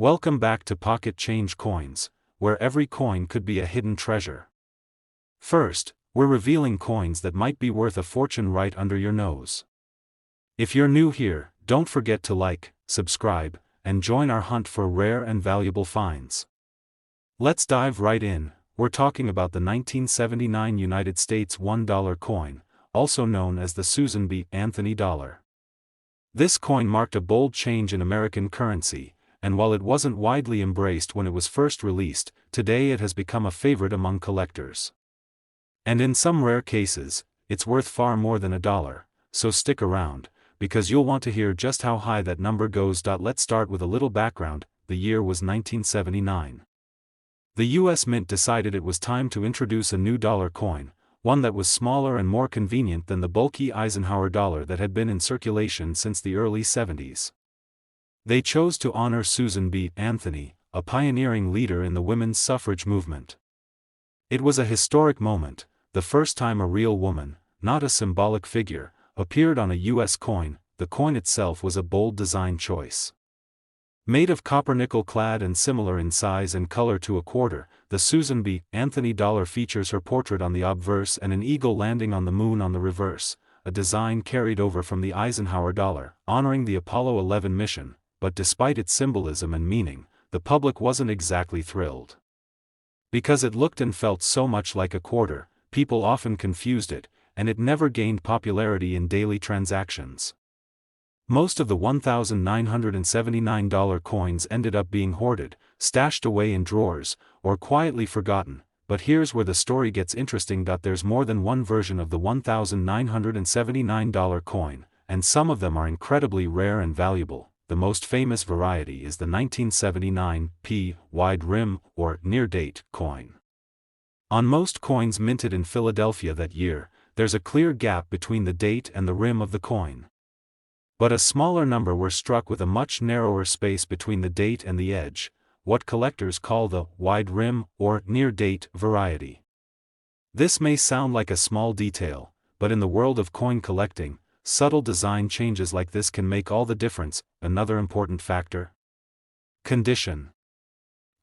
Welcome back to Pocket Change Coins, where every coin could be a hidden treasure. First, we're revealing coins that might be worth a fortune right under your nose. If you're new here, don't forget to like, subscribe, and join our hunt for rare and valuable finds. Let's dive right in. We're talking about the 1979 United States $1 coin, also known as the Susan B. Anthony dollar. This coin marked a bold change in American currency, and while it wasn't widely embraced when it was first released, today it has become a favorite among collectors. And in some rare cases, it's worth far more than $1, so stick around, because you'll want to hear just how high that number goes. Let's start with a little background. The year was 1979. The US Mint decided it was time to introduce a new dollar coin, one that was smaller and more convenient than the bulky Eisenhower dollar that had been in circulation since the early 70s. They chose to honor Susan B. Anthony, a pioneering leader in the women's suffrage movement. It was a historic moment, the first time a real woman, not a symbolic figure, appeared on a U.S. coin. The coin itself was a bold design choice. Made of copper nickel clad and similar in size and color to a quarter, the Susan B. Anthony dollar features her portrait on the obverse and an eagle landing on the moon on the reverse, a design carried over from the Eisenhower dollar, honoring the Apollo 11 mission. But despite its symbolism and meaning, the public wasn't exactly thrilled. Because it looked and felt so much like a quarter, people often confused it, and it never gained popularity in daily transactions. Most of the $1,979 coins ended up being hoarded, stashed away in drawers, or quietly forgotten. But here's where the story gets interesting. There's more than one version of the $1,979 coin, and some of them are incredibly rare and valuable. The most famous variety is the 1979 P wide rim or near-date coin. On most coins minted in Philadelphia that year, there's a clear gap between the date and the rim of the coin. But a smaller number were struck with a much narrower space between the date and the edge, what collectors call the wide rim or near-date variety. This may sound like a small detail, but in the world of coin collecting, subtle design changes like this can make all the difference. Another important factor: condition.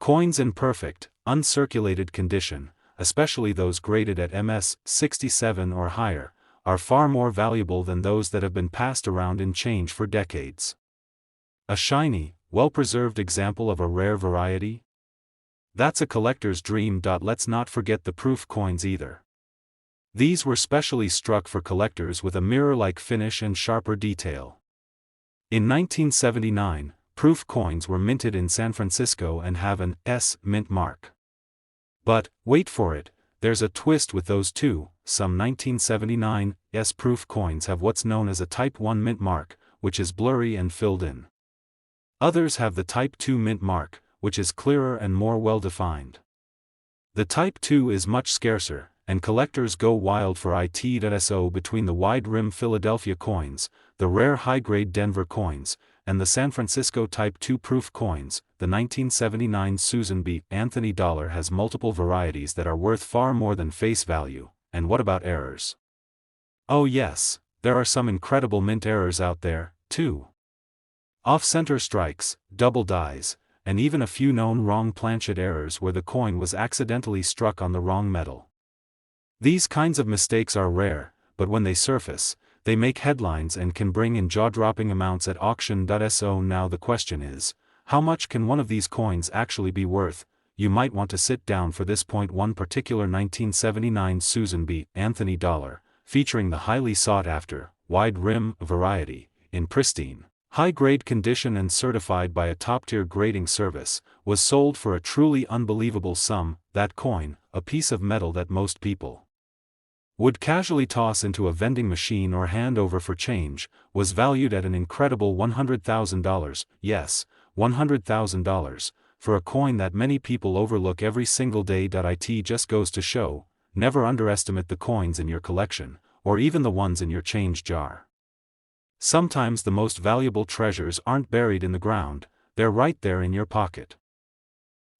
Coins in perfect, uncirculated condition, especially those graded at MS 67 or higher, are far more valuable than those that have been passed around in change for decades. A shiny, well-preserved example of a rare variety? That's a collector's dream. Let's not forget the proof coins either. These were specially struck for collectors with a mirror-like finish and sharper detail. In 1979, proof coins were minted in San Francisco and have an S mint mark. But, wait for it, there's a twist with those too. Some 1979 S proof coins have what's known as a Type 1 mint mark, which is blurry and filled in. Others have the Type 2 mint mark, which is clearer and more well-defined. The Type 2 is much scarcer, and collectors go wild for it. So between the wide-rim Philadelphia coins, the rare high-grade Denver coins, and the San Francisco Type 2 proof coins, the 1979 Susan B. Anthony dollar has multiple varieties that are worth far more than face value. And what about errors? Oh yes, there are some incredible mint errors out there, too. Off-center strikes, double dies, and even a few known wrong planchet errors where the coin was accidentally struck on the wrong metal. These kinds of mistakes are rare, but when they surface, they make headlines and can bring in jaw-dropping amounts at auction. So now the question is, how much can one of these coins actually be worth? You might want to sit down for this point. One particular 1979 Susan B. Anthony dollar, featuring the highly sought-after, wide-rim variety, in pristine, high-grade condition and certified by a top-tier grading service, was sold for a truly unbelievable sum. That coin, a piece of metal that most people would casually toss into a vending machine or hand over for change, was valued at an incredible $100,000, yes, $100,000, for a coin that many people overlook every single day. It just goes to show, never underestimate the coins in your collection, or even the ones in your change jar. Sometimes the most valuable treasures aren't buried in the ground, they're right there in your pocket.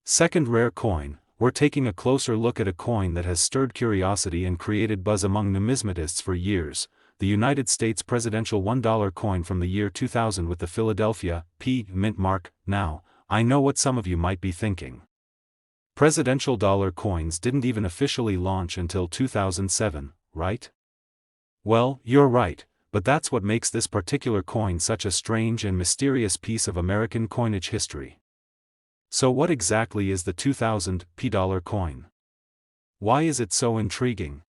Second rare coin. We're taking a closer look at a coin that has stirred curiosity and created buzz among numismatists for years, the United States presidential $1 coin from the year 2000 with the Philadelphia P mint mark. Now, I know what some of you might be thinking. Presidential dollar coins didn't even officially launch until 2007, right? Well, you're right, but that's what makes this particular coin such a strange and mysterious piece of American coinage history. So what exactly is the 2000 $P coin? Why is it so intriguing?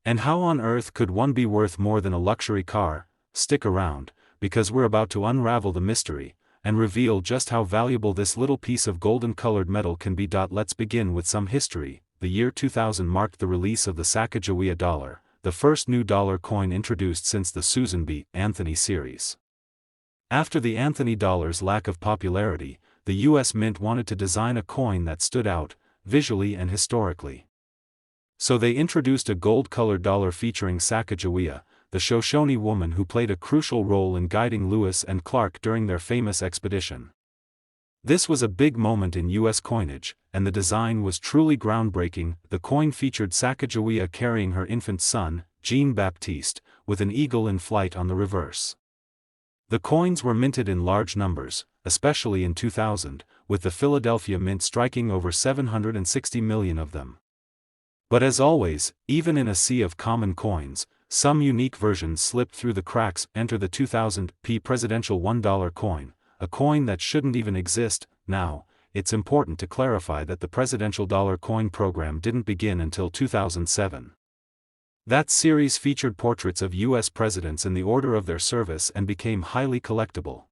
And how on earth could one be worth more than a luxury car? Stick around, because we're about to unravel the mystery, and reveal just how valuable this little piece of golden-colored metal can be. Let's begin with some history. The year 2000 marked the release of the Sacagawea dollar, the first new dollar coin introduced since the Susan B. Anthony series. After the Anthony dollar's lack of popularity, the U.S. Mint wanted to design a coin that stood out, visually and historically. So they introduced a gold-colored dollar featuring Sacagawea, the Shoshone woman who played a crucial role in guiding Lewis and Clark during their famous expedition. This was a big moment in U.S. coinage, and the design was truly groundbreaking. The coin featured Sacagawea carrying her infant son, Jean-Baptiste, with an eagle in flight on the reverse. The coins were minted in large numbers, especially in 2000, with the Philadelphia Mint striking over 760 million of them. But as always, even in a sea of common coins, some unique versions slipped through the cracks. Enter the 2000 presidential $1 coin, a coin that shouldn't even exist. Now, it's important to clarify that the presidential dollar coin program didn't begin until 2007. That series featured portraits of U.S. presidents in the order of their service and became highly collectible.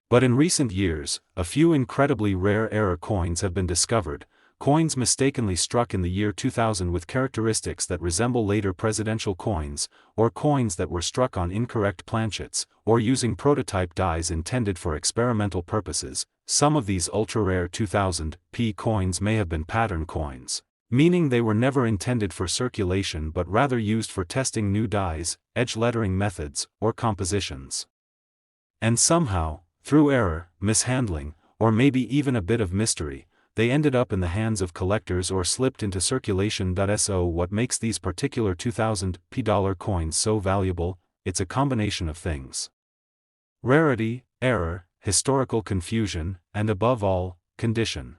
But in recent years, a few incredibly rare error coins have been discovered, coins mistakenly struck in the year 2000 with characteristics that resemble later presidential coins, or coins that were struck on incorrect planchets, or using prototype dies intended for experimental purposes. Some of these ultra-rare 2000 coins may have been pattern coins, meaning they were never intended for circulation but rather used for testing new dies, edge lettering methods, or compositions. And somehow, through error, mishandling, or maybe even a bit of mystery, they ended up in the hands of collectors or slipped into circulation. So what makes these particular 2000 dollar coins so valuable? It's a combination of things: rarity, error, historical confusion, and above all, condition.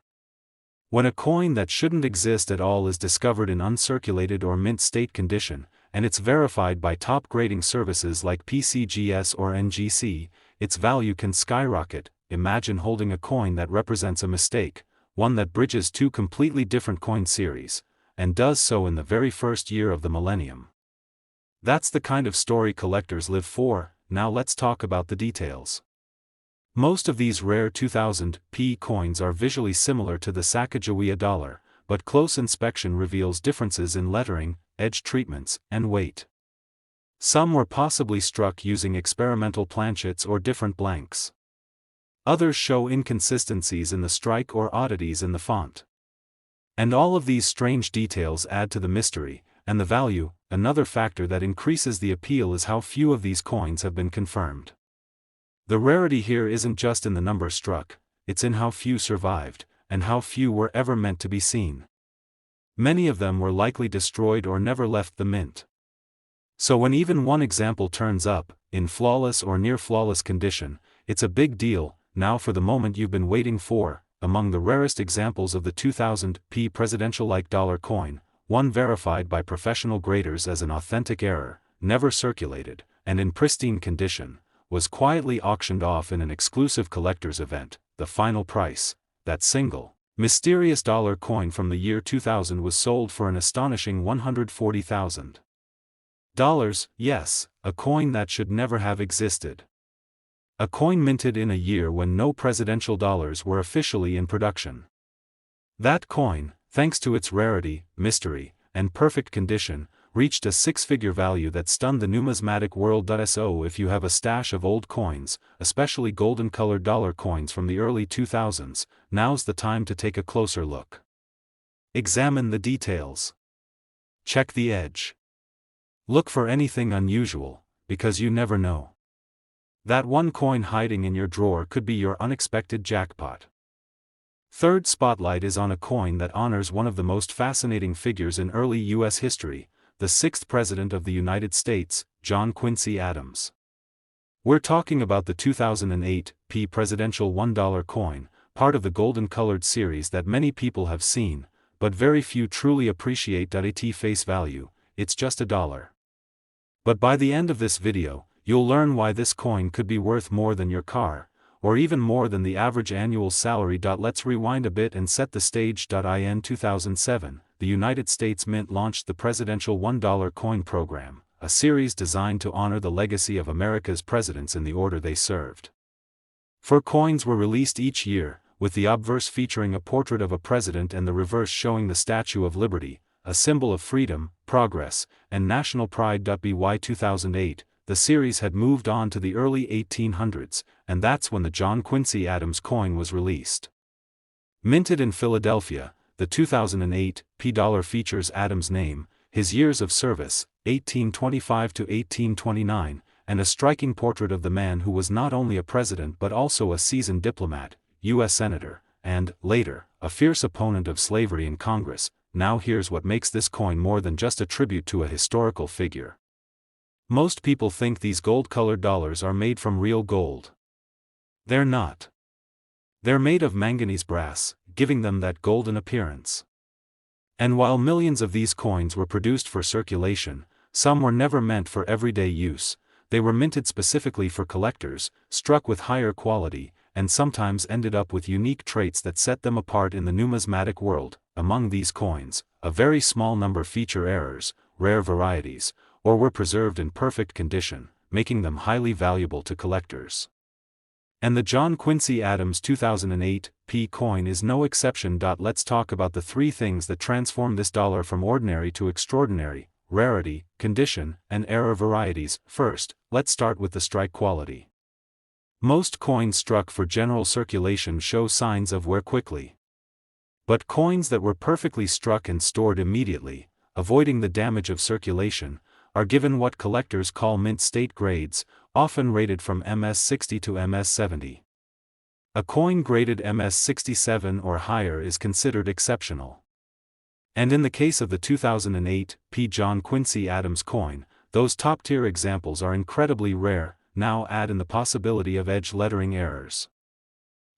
When a coin that shouldn't exist at all is discovered in uncirculated or mint state condition, and it's verified by top grading services like PCGS or NGC, its value can skyrocket. Imagine holding a coin that represents a mistake, one that bridges two completely different coin series, and does so in the very first year of the millennium. That's the kind of story collectors live for. Now let's talk about the details. Most of these rare 2000 coins are visually similar to the Sacagawea dollar, but close inspection reveals differences in lettering, edge treatments, and weight. Some were possibly struck using experimental planchets or different blanks. Others show inconsistencies in the strike or oddities in the font. And all of these strange details add to the mystery and the value. Another factor that increases the appeal is how few of these coins have been confirmed. The rarity here isn't just in the number struck, it's in how few survived, and how few were ever meant to be seen. Many of them were likely destroyed or never left the mint. So when even one example turns up, in flawless or near-flawless condition, it's a big deal. Now for the moment you've been waiting for. Among the rarest examples of the 2000 presidential-like dollar coin, one verified by professional graders as an authentic error, never circulated, and in pristine condition, was quietly auctioned off in an exclusive collector's event. The final price, that single, mysterious dollar coin from the year 2000 was sold for an astonishing $140,000. Yes, a coin that should never have existed. A coin minted in a year when no presidential dollars were officially in production. That coin, thanks to its rarity, mystery, and perfect condition, reached a six-figure value that stunned the numismatic world. So if you have a stash of old coins, especially golden-colored dollar coins from the early 2000s, now's the time to take a closer look. Examine the details. Check the edge. Look for anything unusual, because you never know. That one coin hiding in your drawer could be your unexpected jackpot. Third spotlight is on a coin that honors one of the most fascinating figures in early U.S. history, the sixth President of the United States, John Quincy Adams. We're talking about the 2008 presidential $1 coin, part of the golden-colored series that many people have seen, but very few truly appreciate. At face value, it's just $1. But by the end of this video, you'll learn why this coin could be worth more than your car, or even more than the average annual salary. Let's rewind a bit and set the stage. In 2007, the United States Mint launched the presidential $1 coin program, a series designed to honor the legacy of America's presidents in the order they served. 4 coins were released each year, with the obverse featuring a portrait of a president and the reverse showing the Statue of Liberty, a symbol of freedom, progress, and national pride. By 2008, the series had moved on to the early 1800s, and that's when the John Quincy Adams coin was released. Minted in Philadelphia, the 2008 $P features Adams' name, his years of service, 1825 to 1829, and a striking portrait of the man who was not only a president but also a seasoned diplomat, U.S. Senator, and, later, a fierce opponent of slavery in Congress. Now here's what makes this coin more than just a tribute to a historical figure. Most people think these gold-colored dollars are made from real gold. They're not. They're made of manganese brass, giving them that golden appearance. And while millions of these coins were produced for circulation, some were never meant for everyday use. They were minted specifically for collectors, struck with higher quality, and sometimes ended up with unique traits that set them apart in the numismatic world. Among these coins, a very small number feature errors, rare varieties, or were preserved in perfect condition, making them highly valuable to collectors. And the John Quincy Adams 2008 P coin is no exception. Let's talk about the 3 things that transform this dollar from ordinary to extraordinary: rarity, condition, and error varieties. First, let's start with the strike quality. Most coins struck for general circulation show signs of wear quickly. But coins that were perfectly struck and stored immediately, avoiding the damage of circulation, are given what collectors call mint state grades, often rated from MS60 to MS70. A coin graded MS67 or higher is considered exceptional. And in the case of the 2008 P John Quincy Adams coin, those top-tier examples are incredibly rare. Now add in the possibility of edge lettering errors.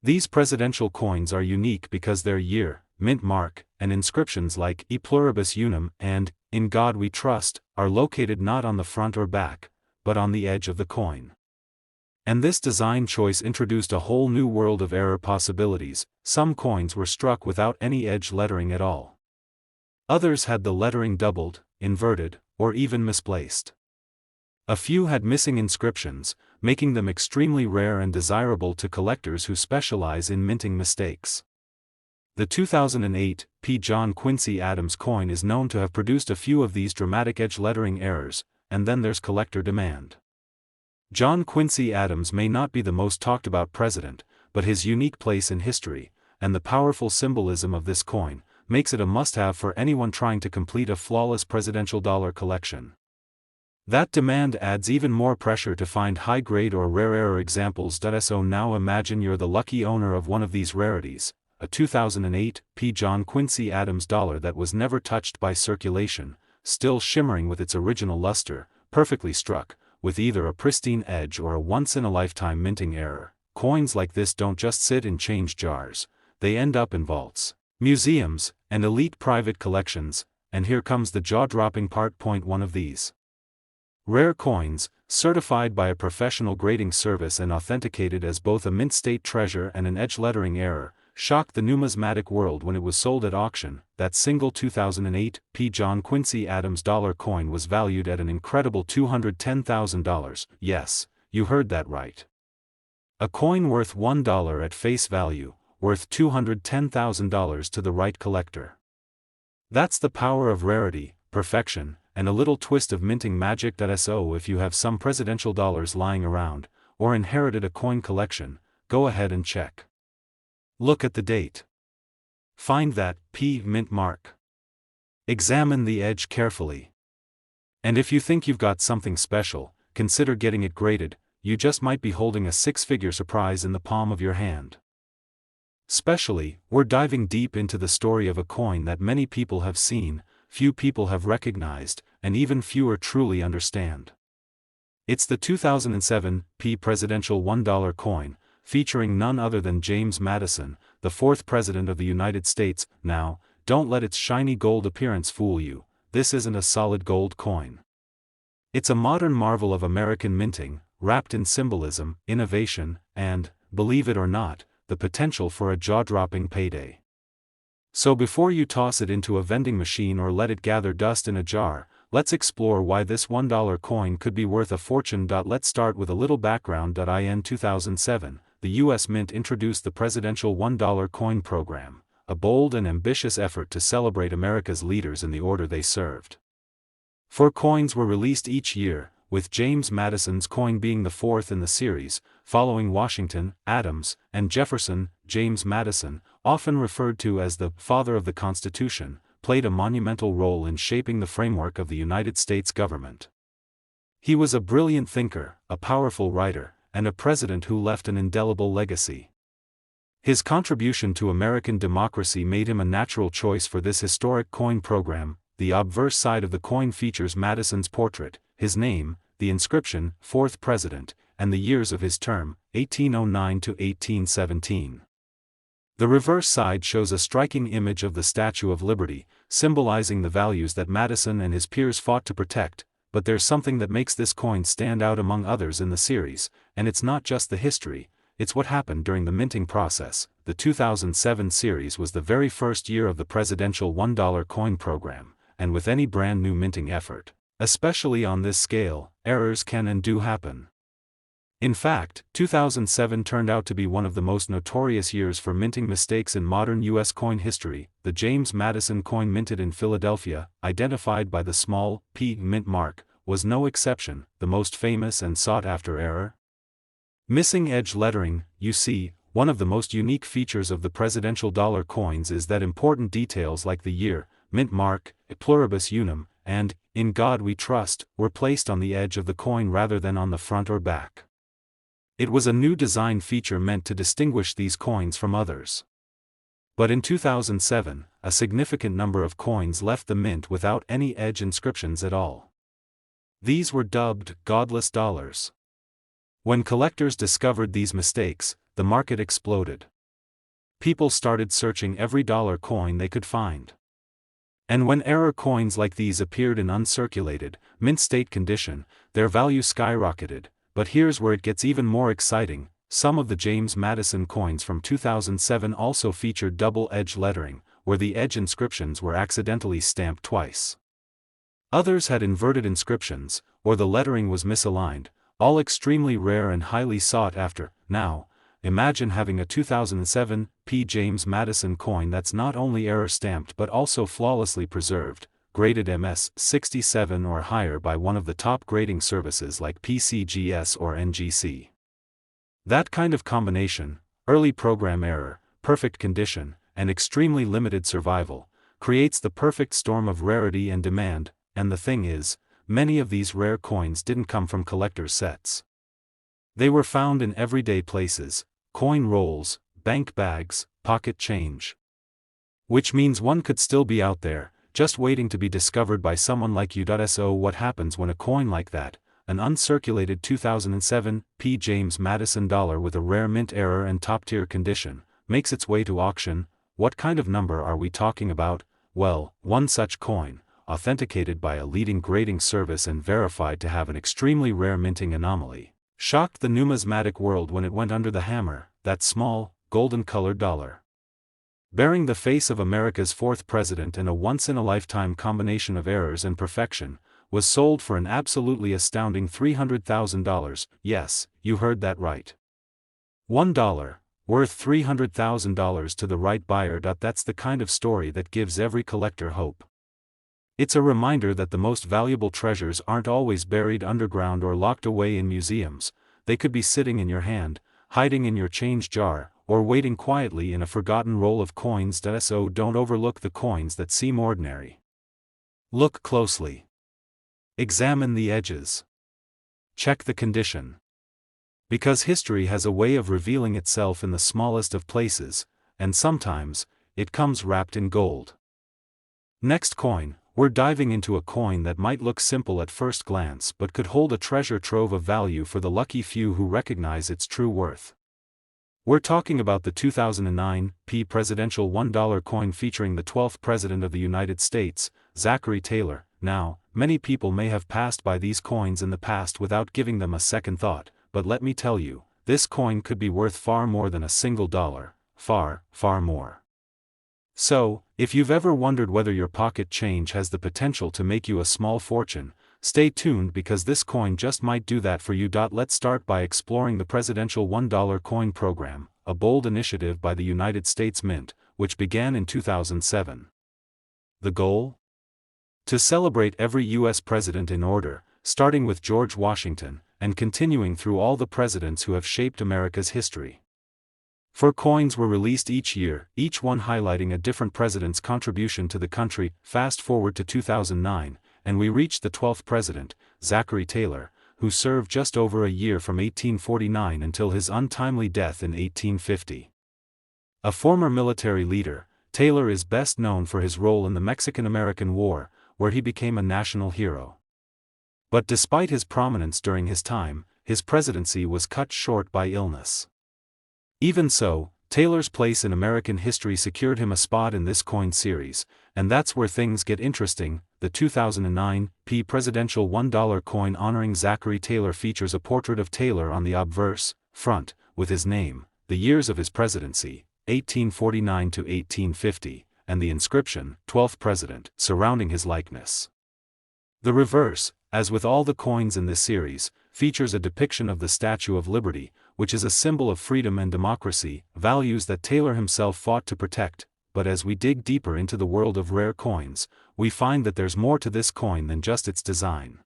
These presidential coins are unique because their year, mint mark, and inscriptions like E Pluribus Unum and In God We Trust are located not on the front or back, but on the edge of the coin. And this design choice introduced a whole new world of error possibilities. Some coins were struck without any edge lettering at all. Others had the lettering doubled, inverted, or even misplaced. A few had missing inscriptions, making them extremely rare and desirable to collectors who specialize in minting mistakes. The 2008 P John Quincy Adams coin is known to have produced a few of these dramatic edge lettering errors, and then there's collector demand. John Quincy Adams may not be the most talked about president, but his unique place in history, and the powerful symbolism of this coin, makes it a must-have for anyone trying to complete a flawless presidential dollar collection. That demand adds even more pressure to find high-grade or rare error examples. So now imagine you're the lucky owner of one of these rarities, a 2008 P John Quincy Adams dollar that was never touched by circulation, still shimmering with its original luster, perfectly struck, with either a pristine edge or a once-in-a-lifetime minting error. Coins like this don't just sit in change jars, they end up in vaults, museums, and elite private collections. And here comes the jaw-dropping part. Point 1 of these rare coins, certified by a professional grading service and authenticated as both a mint state treasure and an edge lettering error, shocked the numismatic world when it was sold at auction. That single 2008 P John Quincy Adams dollar coin was valued at an incredible $210,000. Yes, you heard that right. A coin worth $1 at face value, worth $210,000 to the right collector. That's the power of rarity, perfection, and a little twist of minting magic. So if you have some presidential dollars lying around, or inherited a coin collection, go ahead and check. Look at the date. Find that P mint mark. Examine the edge carefully. And if you think you've got something special, consider getting it graded. You just might be holding a 6-figure surprise in the palm of your hand. Especially, we're diving deep into the story of a coin that many people have seen, few people have recognized, and even fewer truly understand. It's the 2007 P presidential $1 coin, featuring none other than James Madison, the fourth President of the United States. Now, don't let its shiny gold appearance fool you, this isn't a solid gold coin. It's a modern marvel of American minting, wrapped in symbolism, innovation, and, believe it or not, the potential for a jaw-dropping payday. So before you toss it into a vending machine or let it gather dust in a jar, let's explore why this $1 coin could be worth a fortune. Let's start with a little background. In 2007, the U.S. Mint introduced the presidential $1 coin program, a bold and ambitious effort to celebrate America's leaders in the order they served. 4 coins were released each year, with James Madison's coin being the fourth in the series, following Washington, Adams, and Jefferson. James Madison, often referred to as the "father of the Constitution," played a monumental role in shaping the framework of the United States government. He was a brilliant thinker, a powerful writer, and a president who left an indelible legacy. His contribution to American democracy made him a natural choice for this historic coin program. The obverse side of the coin features Madison's portrait, his name, the inscription, "Fourth President," and the years of his term, 1809 to 1817. The reverse side shows a striking image of the Statue of Liberty, symbolizing the values that Madison and his peers fought to protect. But there's something that makes this coin stand out among others in the series, and it's not just the history, it's what happened during the minting process. The 2007 series was the very first year of the presidential $1 coin program, and with any brand new minting effort, especially on this scale, errors can and do happen. In fact, 2007 turned out to be one of the most notorious years for minting mistakes in modern U.S. coin history. The James Madison coin minted in Philadelphia, identified by the small p mint mark, was no exception. The most famous and sought-after error? Missing edge lettering. You see, one of the most unique features of the presidential dollar coins is that important details like the year, mint mark, pluribus unum, and "In God We Trust" were placed on the edge of the coin rather than on the front or back. It was a new design feature meant to distinguish these coins from others. But in 2007, a significant number of coins left the mint without any edge inscriptions at all. These were dubbed "godless dollars." When collectors discovered these mistakes, the market exploded. People started searching every dollar coin they could find. And when error coins like these appeared in uncirculated, mint state condition, their value skyrocketed. But here's where it gets even more exciting. Some of the James Madison coins from 2007 also featured double-edged lettering, where the edge inscriptions were accidentally stamped twice. Others had inverted inscriptions, or the lettering was misaligned, all extremely rare and highly sought after. Now, imagine having a 2007 P. James Madison coin that's not only error-stamped but also flawlessly preserved, graded MS-67 or higher by one of the top grading services like PCGS or NGC. That kind of combination, early program error, perfect condition, and extremely limited survival, creates the perfect storm of rarity and demand. And the thing is, many of these rare coins didn't come from collector's sets. They were found in everyday places: coin rolls, bank bags, pocket change. Which means one could still be out there, just waiting to be discovered by someone like you. So what happens when a coin like that, an uncirculated 2007 P. James Madison dollar with a rare mint error and top-tier condition, makes its way to auction? What kind of number are we talking about? Well, one such coin, authenticated by a leading grading service and verified to have an extremely rare minting anomaly, shocked the numismatic world when it went under the hammer. That small, golden-colored dollar, bearing the face of America's fourth president and a once-in-a-lifetime combination of errors and perfection, was sold for an absolutely astounding $300,000. Yes, you heard that right. $1, worth $300,000 to the right buyer. That's the kind of story that gives every collector hope. It's a reminder that the most valuable treasures aren't always buried underground or locked away in museums. They could be sitting in your hand, hiding in your change jar, or waiting quietly in a forgotten roll of coins. So don't overlook the coins that seem ordinary. Look closely. Examine the edges. Check the condition. Because history has a way of revealing itself in the smallest of places, and sometimes, it comes wrapped in gold. Next coin, we're diving into a coin that might look simple at first glance but could hold a treasure trove of value for the lucky few who recognize its true worth. We're talking about the 2009 presidential $1 coin featuring the 12th President of the United States, Zachary Taylor. Now, many people may have passed by these coins in the past without giving them a second thought, but let me tell you, this coin could be worth far more than a single dollar, far, far more. So, if you've ever wondered whether your pocket change has the potential to make you a small fortune, stay tuned because this coin just might do that for you. Let's start by exploring the presidential $1 coin program, a bold initiative by the United States Mint, which began in 2007. The goal? To celebrate every U.S. president in order, starting with George Washington, and continuing through all the presidents who have shaped America's history. 4 coins were released each year, each one highlighting a different president's contribution to the country. Fast forward to 2009, and we reached the 12th president, Zachary Taylor, who served just over a year from 1849 until his untimely death in 1850. A former military leader, Taylor is best known for his role in the Mexican-American War, where he became a national hero. But despite his prominence during his time, his presidency was cut short by illness. Even so, Taylor's place in American history secured him a spot in this coin series, and that's where things get interesting. The 2009 presidential $1 coin honoring Zachary Taylor features a portrait of Taylor on the obverse front, with his name, the years of his presidency, 1849 to 1850, and the inscription, 12th President, surrounding his likeness. The reverse, as with all the coins in this series, features a depiction of the Statue of Liberty, which is a symbol of freedom and democracy, values that Taylor himself fought to protect. But as we dig deeper into the world of rare coins, we find that there's more to this coin than just its design.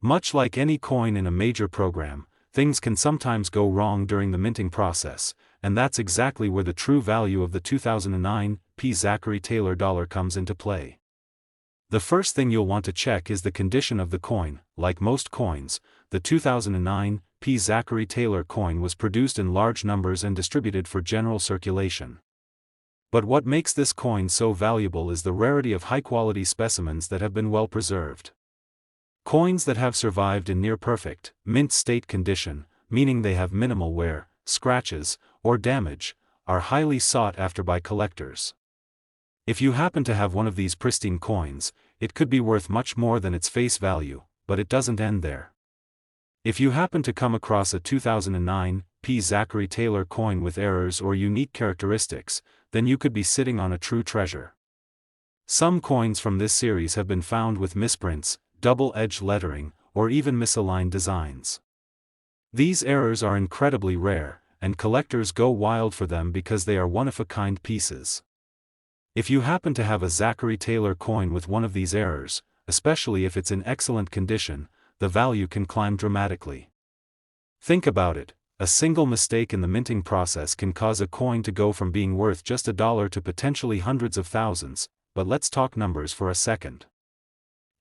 Much like any coin in a major program, things can sometimes go wrong during the minting process, and that's exactly where the true value of the 2009 Zachary Taylor dollar comes into play. The first thing you'll want to check is the condition of the coin. Like most coins, the 2009 Zachary Taylor coin was produced in large numbers and distributed for general circulation. But what makes this coin so valuable is the rarity of high-quality specimens that have been well preserved. Coins that have survived in near-perfect, mint state condition, meaning they have minimal wear, scratches, or damage, are highly sought after by collectors. If you happen to have one of these pristine coins, it could be worth much more than its face value, but it doesn't end there. If you happen to come across a 2009 Zachary Taylor coin with errors or unique characteristics, then you could be sitting on a true treasure. Some coins from this series have been found with misprints, double-edged lettering, or even misaligned designs. These errors are incredibly rare, and collectors go wild for them because they are one-of-a-kind pieces. If you happen to have a Zachary Taylor coin with one of these errors, especially if it's in excellent condition, the value can climb dramatically. Think about it, a single mistake in the minting process can cause a coin to go from being worth just $1 to potentially hundreds of thousands. But let's talk numbers for a second.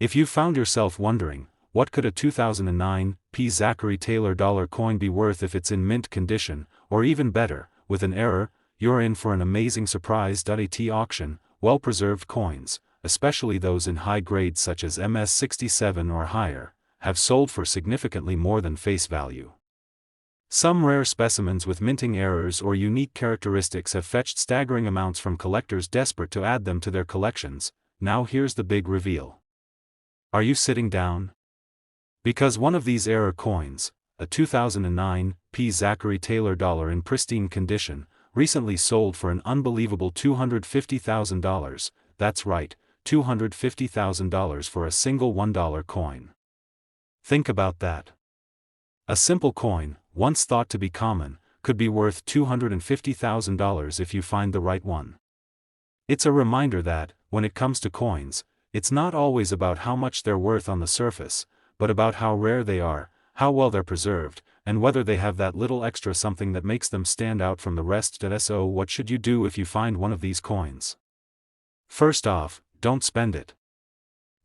If you found yourself wondering, what could a 2009 Zachary Taylor dollar coin be worth if it's in mint condition, or even better, with an error, you're in for an amazing surprise. At auction, well-preserved coins, especially those in high grades such as MS67 or higher, have sold for significantly more than face value. Some rare specimens with minting errors or unique characteristics have fetched staggering amounts from collectors desperate to add them to their collections. Now here's the big reveal. Are you sitting down? Because one of these error coins, a 2009 Zachary Taylor dollar in pristine condition, recently sold for an unbelievable $250,000, that's right, $250,000 for a single $1 coin. Think about that. A simple coin, once thought to be common, could be worth $250,000 if you find the right one. It's a reminder that, when it comes to coins, it's not always about how much they're worth on the surface, but about how rare they are, how well they're preserved, and whether they have that little extra something that makes them stand out from the rest. So what should you do if you find one of these coins? First off, don't spend it.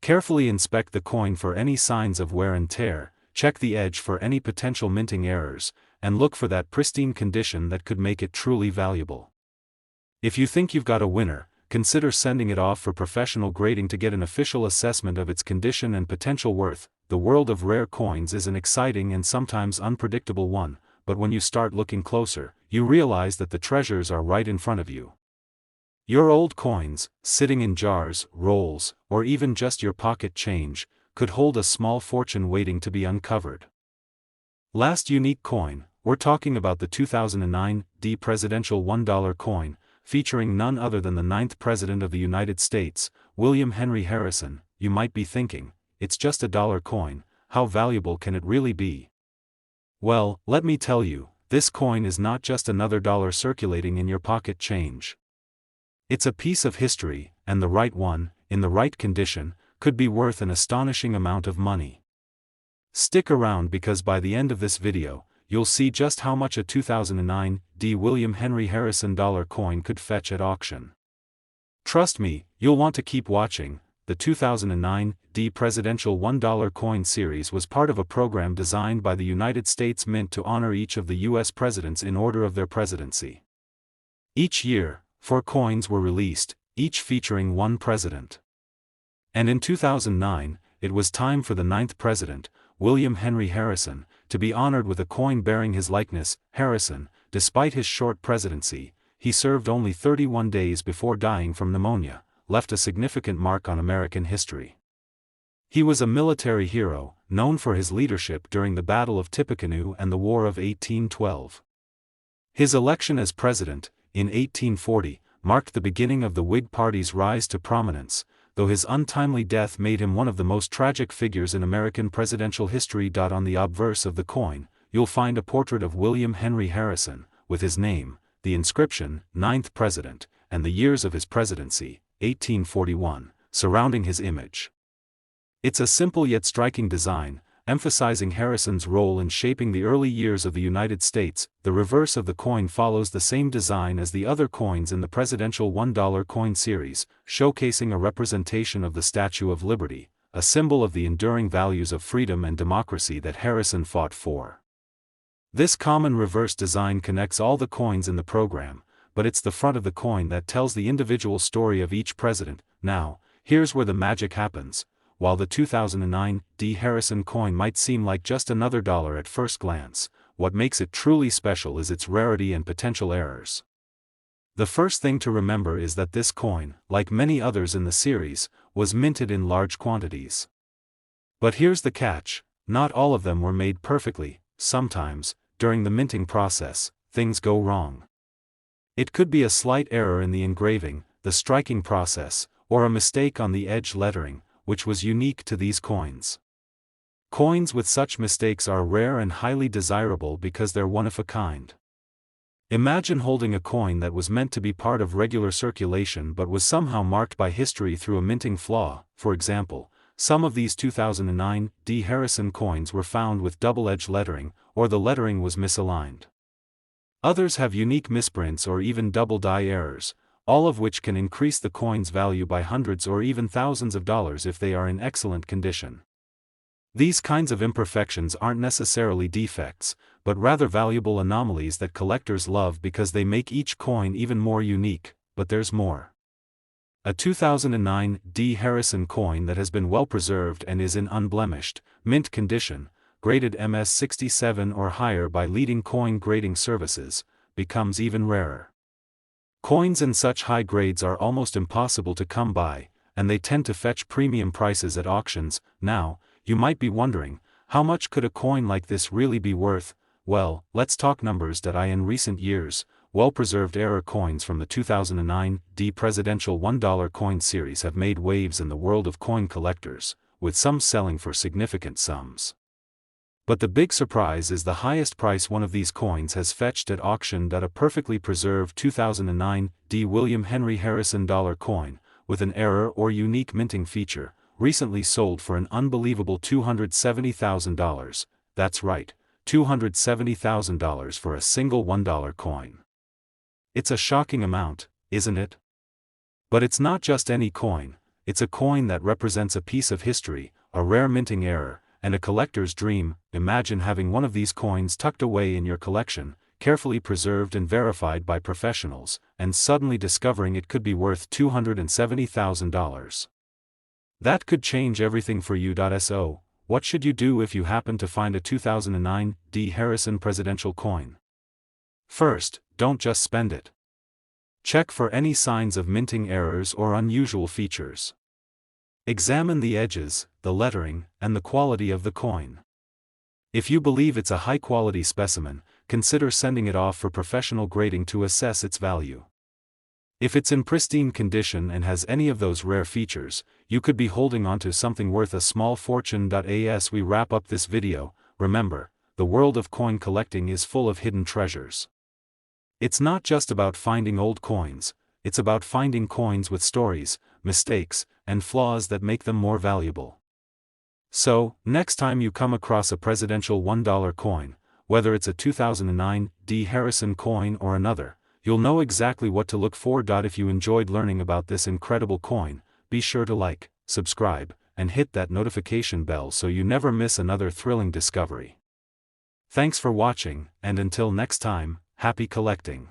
Carefully inspect the coin for any signs of wear and tear, check the edge for any potential minting errors, and look for that pristine condition that could make it truly valuable. If you think you've got a winner, consider sending it off for professional grading to get an official assessment of its condition and potential worth. The world of rare coins is an exciting and sometimes unpredictable one, but when you start looking closer, you realize that the treasures are right in front of you. Your old coins, sitting in jars, rolls, or even just your pocket change, could hold a small fortune waiting to be uncovered. Last unique coin, we're talking about the 2009 presidential $1 coin, featuring none other than the 9th President of the United States, William Henry Harrison. You might be thinking, it's just a dollar coin, how valuable can it really be? Well, let me tell you, this coin is not just another dollar circulating in your pocket change. It's a piece of history, and the right one, in the right condition, could be worth an astonishing amount of money. Stick around because by the end of this video, you'll see just how much a 2009 William Henry Harrison dollar coin could fetch at auction. Trust me, you'll want to keep watching. The 2009 presidential $1 coin series was part of a program designed by the United States Mint to honor each of the U.S. presidents in order of their presidency. Each year, 4 coins were released, each featuring one president. And in 2009, it was time for the 9th president, William Henry Harrison, to be honored with a coin bearing his likeness. Harrison, despite his short presidency, he served only 31 days before dying from pneumonia, left a significant mark on American history. He was a military hero, known for his leadership during the Battle of Tippecanoe and the War of 1812. His election as president, in 1840, marked the beginning of the Whig Party's rise to prominence, though his untimely death made him one of the most tragic figures in American presidential history. On the obverse of the coin, you'll find a portrait of William Henry Harrison, with his name, the inscription, 9th President, and the years of his presidency, 1841, surrounding his image. It's a simple yet striking design, emphasizing Harrison's role in shaping the early years of the United States. The reverse of the coin follows the same design as the other coins in the presidential $1 coin series, showcasing a representation of the Statue of Liberty, a symbol of the enduring values of freedom and democracy that Harrison fought for. This common reverse design connects all the coins in the program, but it's the front of the coin that tells the individual story of each president. Now, here's where the magic happens. While the 2009 Harrison coin might seem like just another dollar at first glance, what makes it truly special is its rarity and potential errors. The first thing to remember is that this coin, like many others in the series, was minted in large quantities. But here's the catch: not all of them were made perfectly. Sometimes, during the minting process, things go wrong. It could be a slight error in the engraving, the striking process, or a mistake on the edge lettering, which was unique to these coins. Coins with such mistakes are rare and highly desirable because they're one of a kind. Imagine holding a coin that was meant to be part of regular circulation but was somehow marked by history through a minting flaw. For example, some of these 2009 Harrison coins were found with double-edged lettering, or the lettering was misaligned. Others have unique misprints or even double-die errors, all of which can increase the coin's value by hundreds or even thousands of dollars if they are in excellent condition. These kinds of imperfections aren't necessarily defects, but rather valuable anomalies that collectors love because they make each coin even more unique. But there's more. A 2009 Harrison coin that has been well preserved and is in unblemished, mint condition, graded MS67 or higher by leading coin grading services, becomes even rarer. Coins in such high grades are almost impossible to come by, and they tend to fetch premium prices at auctions. Now, you might be wondering, how much could a coin like this really be worth? Well, let's talk numbers. In recent years, well-preserved error coins from the 2009 presidential $1 coin series have made waves in the world of coin collectors, with some selling for significant sums. But the big surprise is the highest price one of these coins has fetched at auction. A perfectly preserved 2009 William Henry Harrison dollar coin, with an error or unique minting feature, recently sold for an unbelievable $270,000. That's right, $270,000 for a single $1 coin. It's a shocking amount, isn't it? But it's not just any coin, it's a coin that represents a piece of history, a rare minting error, and a collector's dream. Imagine having one of these coins tucked away in your collection, carefully preserved and verified by professionals, and suddenly discovering it could be worth $270,000. That could change everything for you. So, what should you do if you happen to find a 2009 D. Harrison presidential coin? First, don't just spend it. Check for any signs of minting errors or unusual features. Examine the edges, the lettering, and the quality of the coin. If you believe it's a high-quality specimen, consider sending it off for professional grading to assess its value. If it's in pristine condition and has any of those rare features, you could be holding onto something worth a small fortune. As we wrap up this video, remember, the world of coin collecting is full of hidden treasures. It's not just about finding old coins, it's about finding coins with stories, mistakes, and flaws that make them more valuable. So, next time you come across a presidential $1 coin, whether it's a 2009 D. Harrison coin or another, you'll know exactly what to look for. If you enjoyed learning about this incredible coin, be sure to like, subscribe, and hit that notification bell so you never miss another thrilling discovery. Thanks for watching, and until next time, happy collecting.